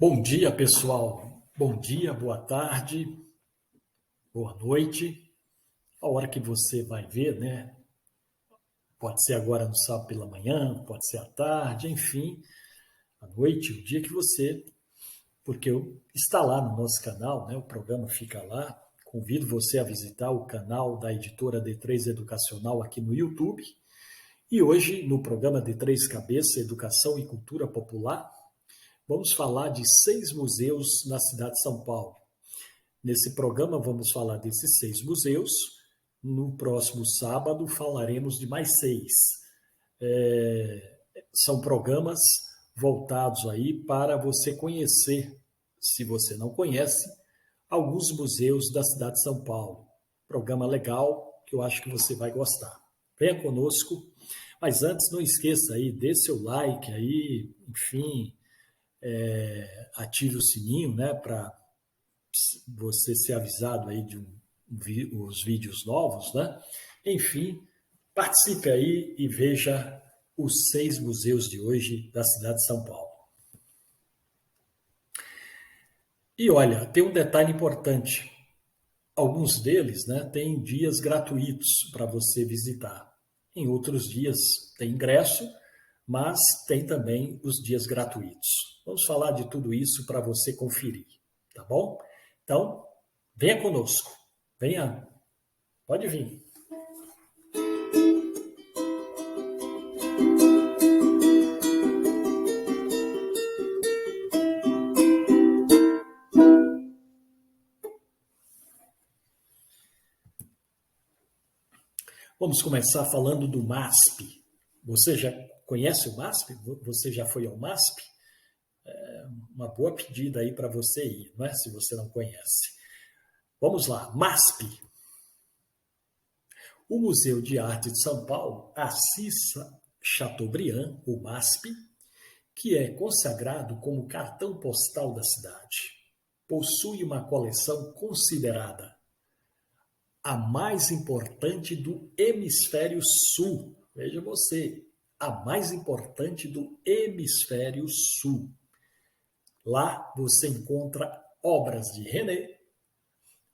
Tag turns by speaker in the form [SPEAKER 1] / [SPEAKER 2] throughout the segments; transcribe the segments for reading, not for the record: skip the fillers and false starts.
[SPEAKER 1] Bom dia, pessoal. Bom dia, boa tarde, boa noite. A hora que você vai ver, né? Pode ser agora no sábado pela manhã, pode ser à tarde, enfim, à noite, o dia que você, porque está lá no nosso canal, né? O programa fica lá. Convido você a visitar o canal da editora D3 Educacional aqui no YouTube. E hoje, no programa D3 Cabeça, Educação e Cultura Popular, vamos falar de 6 museus na cidade de São Paulo. Nesse programa vamos falar desses 6 museus. No próximo sábado falaremos de mais 6. São programas voltados aí para você conhecer, se você não conhece, alguns museus da cidade de São Paulo. Programa legal que eu acho que você vai gostar. Venha conosco. Mas antes, não esqueça aí, dê seu like aí, enfim, ative o sininho, né, para você ser avisado aí de os vídeos novos, né? Enfim, participe aí e veja os 6 museus de hoje da cidade de São Paulo. E olha, tem um detalhe importante. Alguns deles, né, têm dias gratuitos para você visitar. Em outros dias tem ingresso, mas tem também os dias gratuitos. Vamos falar de tudo isso para você conferir, tá bom? Então, venha conosco. Venha, pode vir. Vamos começar falando do MASP. Você já conhece o MASP? Você já foi ao MASP? Uma boa pedida aí para você ir, não é? Se você não conhece. Vamos lá, MASP. O Museu de Arte de São Paulo, Assis Chateaubriand, o MASP, que é consagrado como cartão postal da cidade, possui uma coleção considerada a mais importante do Hemisfério Sul. Veja você, a mais importante do Hemisfério Sul. Lá você encontra obras de René,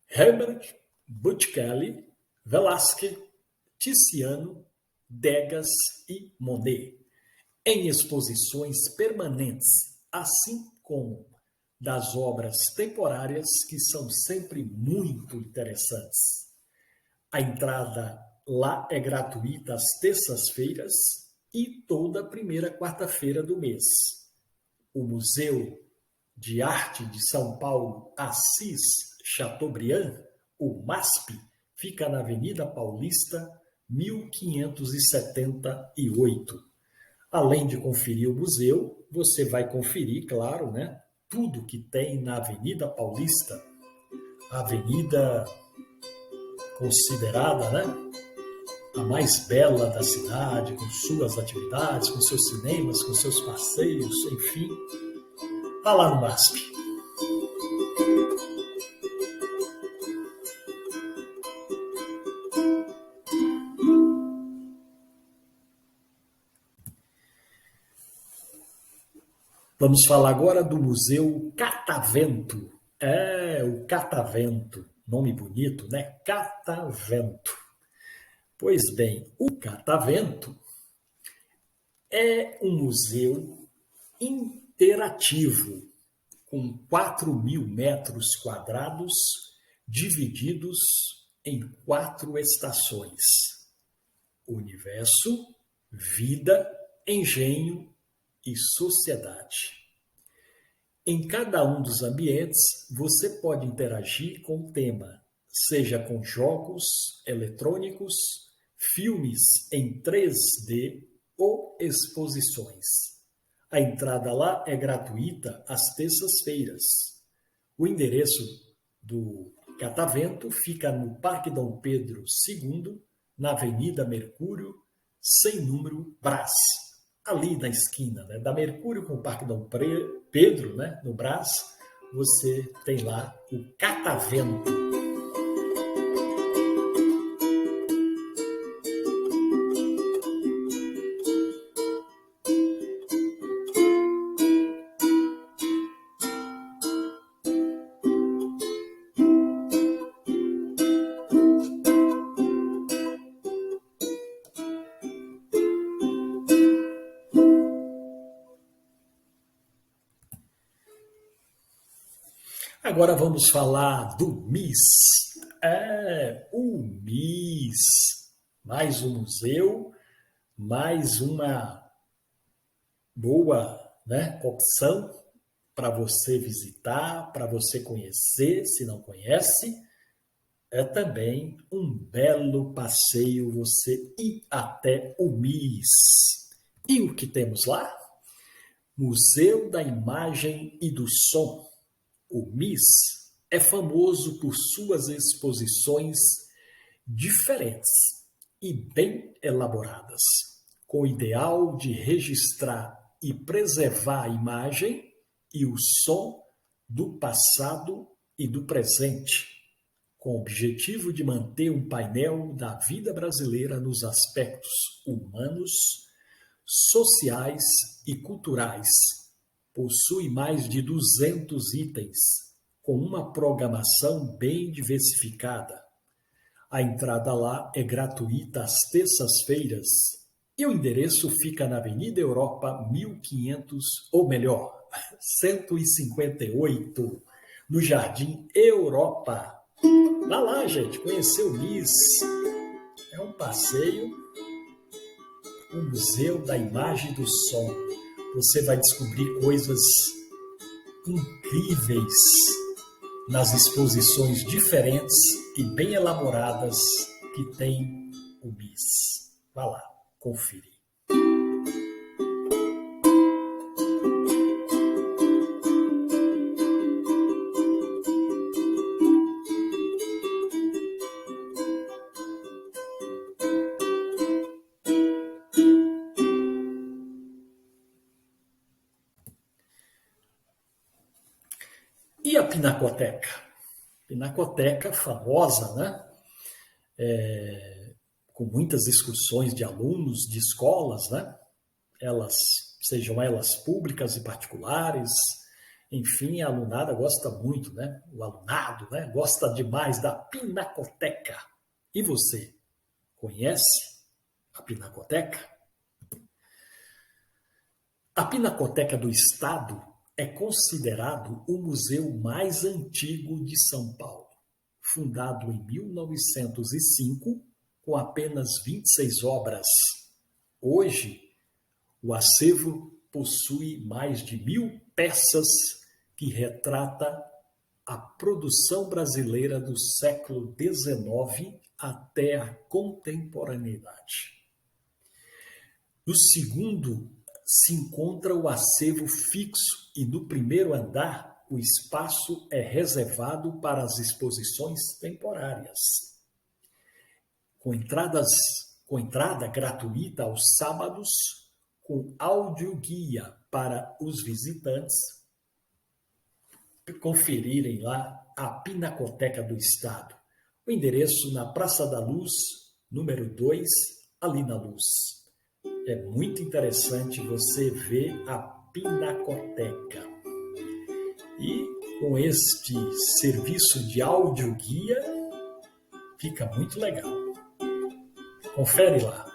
[SPEAKER 1] Rembrandt, Botticelli, Velázquez, Tiziano, Degas e Monet, em exposições permanentes, assim como das obras temporárias que são sempre muito interessantes. A entrada lá é gratuita às terças-feiras e toda primeira quarta-feira do mês. O Museu de Arte de São Paulo, Assis Chateaubriand, o MASP, fica na Avenida Paulista, 1578. Além de conferir o museu, você vai conferir, claro, né, tudo que tem na Avenida Paulista, a avenida considerada, né, a mais bela da cidade, com suas atividades, com seus cinemas, com seus passeios, enfim, está lá no MASP. Vamos falar agora do Museu Catavento. O Catavento, nome bonito, né? Catavento. Pois bem, o Catavento é um museu interativo com 4.000 metros quadrados divididos em 4 estações: universo, vida, engenho e sociedade. Em cada um dos ambientes, você pode interagir com o tema, seja com jogos eletrônicos, filmes em 3D ou exposições. A entrada lá é gratuita às terças-feiras. O endereço do Catavento fica no Parque Dom Pedro II, na Avenida Mercúrio, sem número, Brás. Ali na esquina, né, da Mercúrio com o Parque Dom Pedro, né, no Brás, você tem lá o Catavento. Agora vamos falar do MIS. O MIS. Mais um museu, mais uma boa, né, opção para você visitar, para você conhecer, se não conhece. É também um belo passeio você ir até o MIS. E o que temos lá? Museu da Imagem e do Som. O MIS é famoso por suas exposições diferentes e bem elaboradas, com o ideal de registrar e preservar a imagem e o som do passado e do presente, com o objetivo de manter um painel da vida brasileira nos aspectos humanos, sociais e culturais. Possui mais de 200 itens, com uma programação bem diversificada. A entrada lá é gratuita às terças-feiras e o endereço fica na Avenida Europa 1500, ou melhor, 158, no Jardim Europa. Vá lá, gente, conhecer o MIS. É um passeio, um museu da imagem e do som. Você vai descobrir coisas incríveis nas exposições diferentes e bem elaboradas que tem o MIS. Vá lá, conferir. E a Pinacoteca? Pinacoteca famosa, né? Com muitas excursões de alunos de escolas, né? Sejam elas públicas e particulares, enfim, a alunada gosta muito, né? O alunado, né? Gosta demais da Pinacoteca. E você, conhece a Pinacoteca? A Pinacoteca do Estado é considerado o museu mais antigo de São Paulo. Fundado em 1905, com apenas 26 obras. Hoje, o acervo possui mais de 1.000 peças que retrata a produção brasileira do século XIX até a contemporaneidade. No segundo se encontra o acervo fixo e no primeiro andar o espaço é reservado para as exposições temporárias. Com entrada gratuita aos sábados, com audioguia para os visitantes conferirem lá a Pinacoteca do Estado. O endereço na Praça da Luz, número 2, ali na Luz. É muito interessante você ver a Pinacoteca. E com este serviço de audioguia, fica muito legal. Confere lá.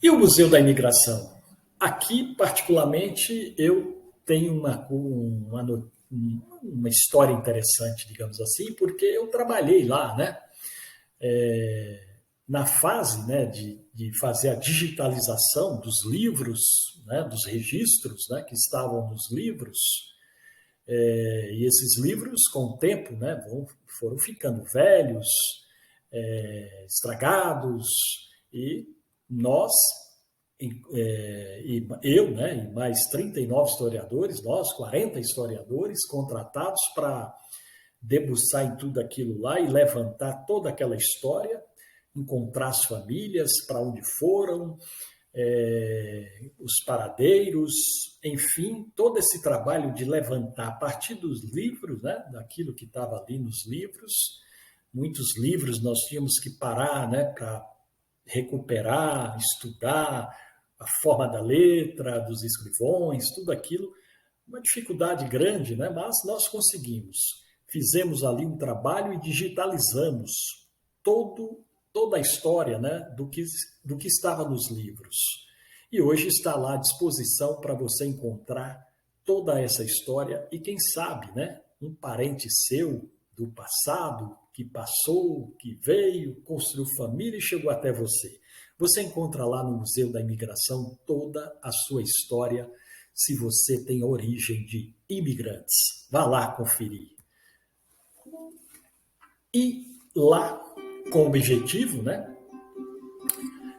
[SPEAKER 1] E o Museu da Imigração? Aqui, particularmente, eu tenho uma história interessante, digamos assim, porque eu trabalhei lá, né? Na fase, né, de fazer a digitalização dos livros, né, dos registros, né, que estavam nos livros, e esses livros, com o tempo, né, foram ficando velhos, estragados, e nós, eu, né, e mais 39 historiadores, nós, 40 historiadores, contratados para debruçar em tudo aquilo lá e levantar toda aquela história, encontrar as famílias, para onde foram, os paradeiros, enfim, todo esse trabalho de levantar a partir dos livros, né, daquilo que estava ali nos livros. Muitos livros nós tínhamos que parar, né, para recuperar, estudar a forma da letra, dos escrivões, tudo aquilo. uma dificuldade grande, né? Mas nós conseguimos. Fizemos ali um trabalho e digitalizamos toda a história, né? do que estava nos livros. E hoje está lá à disposição para você encontrar toda essa história e quem sabe, né? Um parente seu do passado que passou, que veio, construiu família e chegou até você. Você encontra lá no Museu da Imigração toda a sua história, se você tem origem de imigrantes. Vá lá conferir. E lá, com o objetivo, né,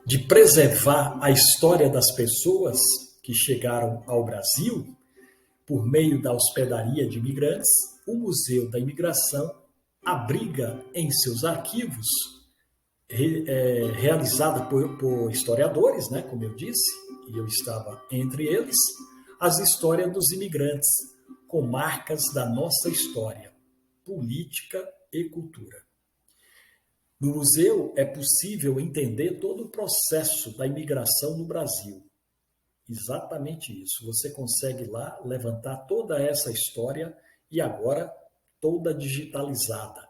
[SPEAKER 1] de preservar a história das pessoas que chegaram ao Brasil por meio da hospedaria de imigrantes, o Museu da Imigração abriga em seus arquivos, realizada por historiadores, né, como eu disse, e eu estava entre eles, as histórias dos imigrantes, com marcas da nossa história, política e cultura. No museu é possível entender todo o processo da imigração no Brasil. Exatamente isso. Você consegue lá levantar toda essa história e agora toda digitalizada.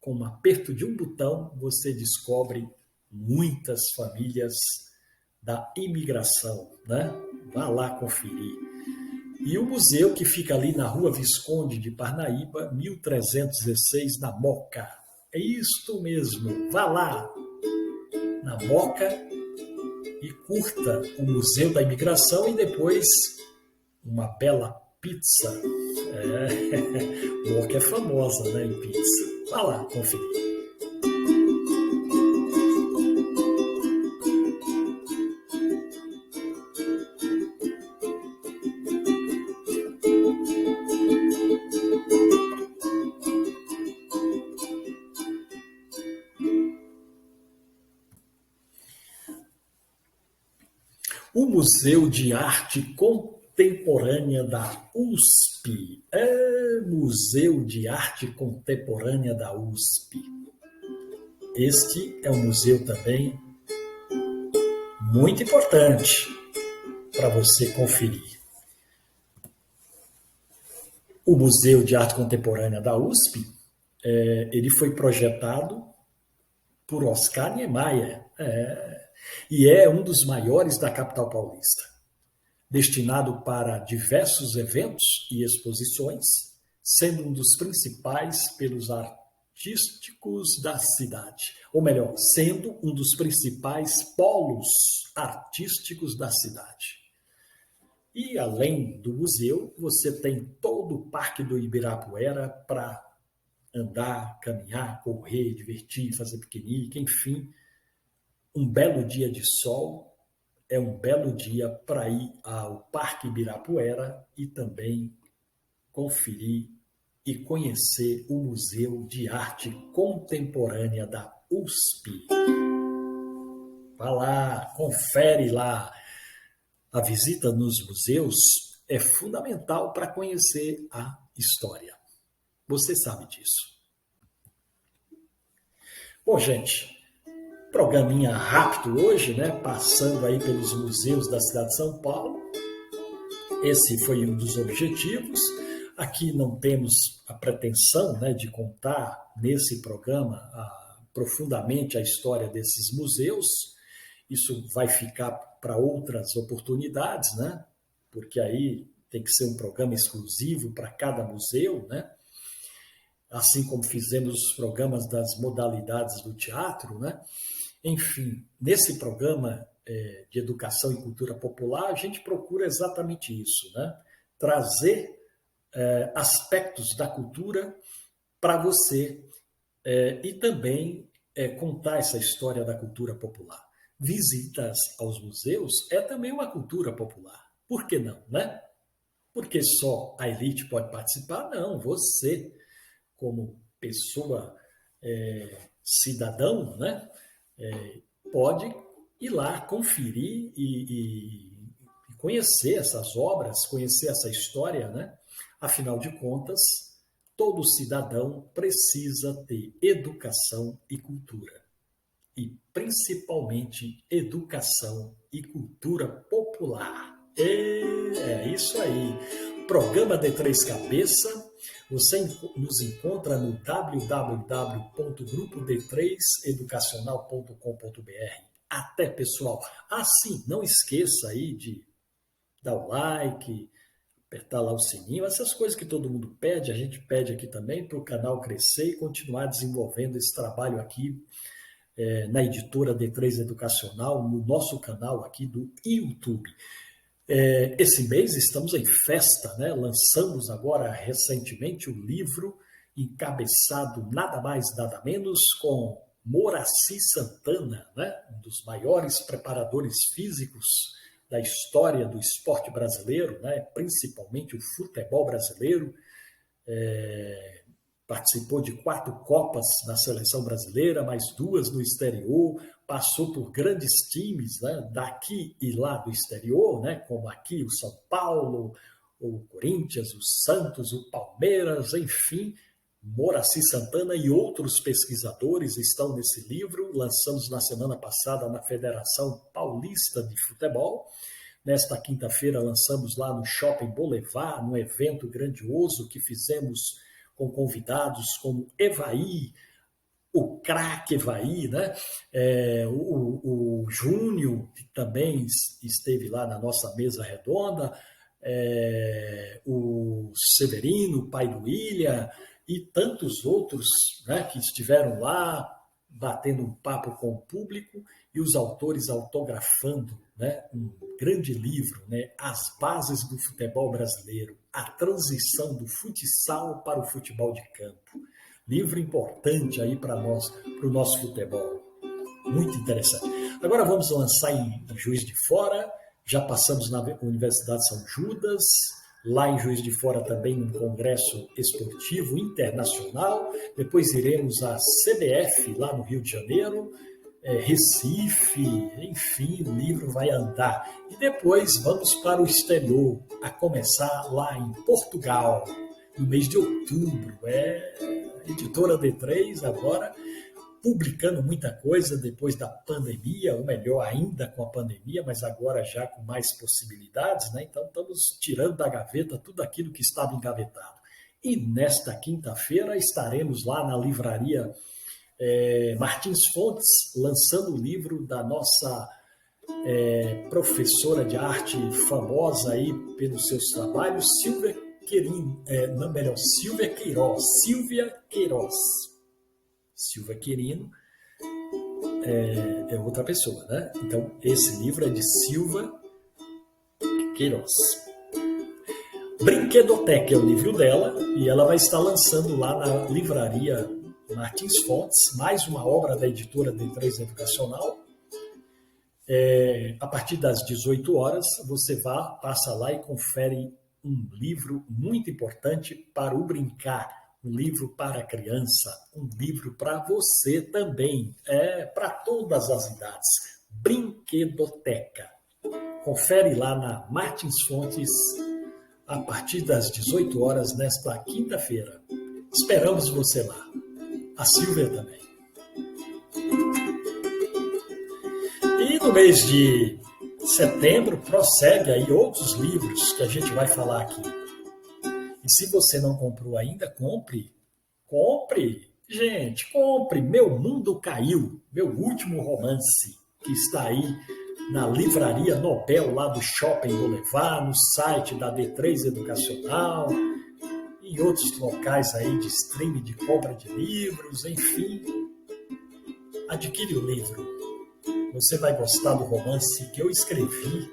[SPEAKER 1] Com um aperto de um botão, você descobre muitas famílias da imigração, né? Vá lá conferir. E o museu que fica ali na Rua Visconde de Parnaíba, 1316, na Moca. É isto mesmo. Vá lá na Moca e curta o Museu da Imigração e depois uma bela pizza. Moca é famosa, né, em pizza. Vá lá conferir. O Museu de Arte Contemporânea da USP. Museu de Arte Contemporânea da USP. Este é um museu também muito importante para você conferir. O Museu de Arte Contemporânea da USP, ele foi projetado por Oscar Niemeyer, e é um dos maiores da capital paulista, destinado para diversos eventos e exposições, sendo um dos principais pelos artísticos da cidade, ou melhor, sendo um dos principais polos artísticos da cidade. E além do museu, você tem todo o Parque do Ibirapuera para andar, caminhar, correr, divertir, fazer piquenique, enfim. Um belo dia de sol é um belo dia para ir ao Parque Ibirapuera e também conferir e conhecer o Museu de Arte Contemporânea da USP. Vá lá, confere lá. A visita nos museus é fundamental para conhecer a história. Você sabe disso. Bom, gente, programinha rápido hoje, né? Passando aí pelos museus da cidade de São Paulo. Esse foi um dos objetivos. Aqui não temos a pretensão, né, de contar nesse programa profundamente a história desses museus. Isso vai ficar para outras oportunidades, né? Porque aí tem que ser um programa exclusivo para cada museu, né? Assim como fizemos os programas das modalidades do teatro, né? Enfim, nesse programa de educação e cultura popular, a gente procura exatamente isso, né? Trazer aspectos da cultura para você e também contar essa história da cultura popular. Visitas aos museus é também uma cultura popular. Por que não, né? Porque só a elite pode participar? Não, você, como pessoa cidadão, né, pode ir lá conferir e conhecer essas obras, conhecer essa história, né? Afinal de contas, todo cidadão precisa ter educação e cultura. E principalmente educação e cultura popular. É isso aí. Programa de Três Cabeça. Você nos encontra no www.grupod3educacional.com.br. Até, pessoal. Sim, não esqueça aí de dar o like, apertar lá o sininho, essas coisas que todo mundo pede, a gente pede aqui também para o canal crescer e continuar desenvolvendo esse trabalho aqui na editora D3 Educacional, no nosso canal aqui do YouTube. Esse mês estamos em festa, né? Lançamos agora recentemente o livro encabeçado nada mais nada menos com Moraci Santana, né? Um dos maiores preparadores físicos da história do esporte brasileiro, né? Principalmente o futebol brasileiro. Participou de 4 Copas na seleção brasileira, mais 2 no exterior, passou por grandes times, né, daqui e lá do exterior, né, como aqui o São Paulo, o Corinthians, o Santos, o Palmeiras, enfim. Moraci Santana e outros pesquisadores estão nesse livro. Lançamos na semana passada na Federação Paulista de Futebol. Nesta quinta-feira lançamos lá no Shopping Boulevard, num evento grandioso que fizemos com convidados como Evaí, o craque Evaí, né? O Júnior, que também esteve lá na nossa mesa redonda, o Severino, pai do William, e tantos outros, né, que estiveram lá batendo um papo com o público e os autores autografando, né, um grande livro, né, As Bases do Futebol Brasileiro, a transição do futsal para o futebol de campo. Livro importante aí para nós, para o nosso futebol. Muito interessante. Agora vamos lançar em Juiz de Fora. Já passamos na Universidade São Judas, lá em Juiz de Fora também um congresso esportivo internacional. Depois iremos à CBF, lá no Rio de Janeiro, Recife, enfim, o livro vai andar. E depois vamos para o exterior, a começar lá em Portugal, no mês de outubro. A editora D3 agora publicando muita coisa depois da pandemia, ou melhor ainda com a pandemia, mas agora já com mais possibilidades, né? Então estamos tirando da gaveta tudo aquilo que estava engavetado. E nesta quinta-feira estaremos lá na livraria Martins Fontes, lançando o livro da nossa professora de arte famosa aí pelos seus trabalhos, Silvia Queiroz. Silvia Quirino é outra pessoa, né? Então, esse livro é de Silvia Queiroz. Brinquedoteca é o livro dela e ela vai estar lançando lá na livraria Martins Fontes, mais uma obra da editora D3 Educacional. A partir das 18 horas, você passa lá e confere um livro muito importante para o brincar, um livro para a criança, um livro para você também, para todas as idades. Brinquedoteca. Confere lá na Martins Fontes, a partir das 18 horas, nesta quinta-feira. Esperamos você lá. A Silvia também. E no mês de setembro, prossegue aí outros livros que a gente vai falar aqui. E se você não comprou ainda, compre. Compre, gente, compre. Meu Mundo Caiu, meu último romance, que está aí na livraria Nobel, lá do Shopping Boulevard, no site da D3 Educacional, e outros locais aí de streaming, de compra de livros, enfim. Adquire o livro. Você vai gostar do romance que eu escrevi,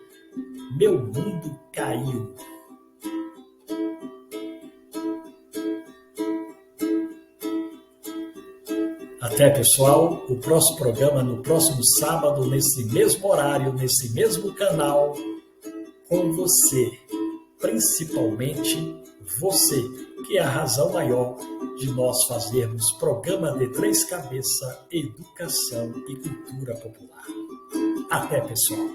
[SPEAKER 1] Meu Mundo Caiu. Até, pessoal, o próximo programa no próximo sábado, nesse mesmo horário, nesse mesmo canal, com você, principalmente você, que é a razão maior de nós fazermos programa de Três Cabeças, Educação e Cultura Popular. Até, pessoal!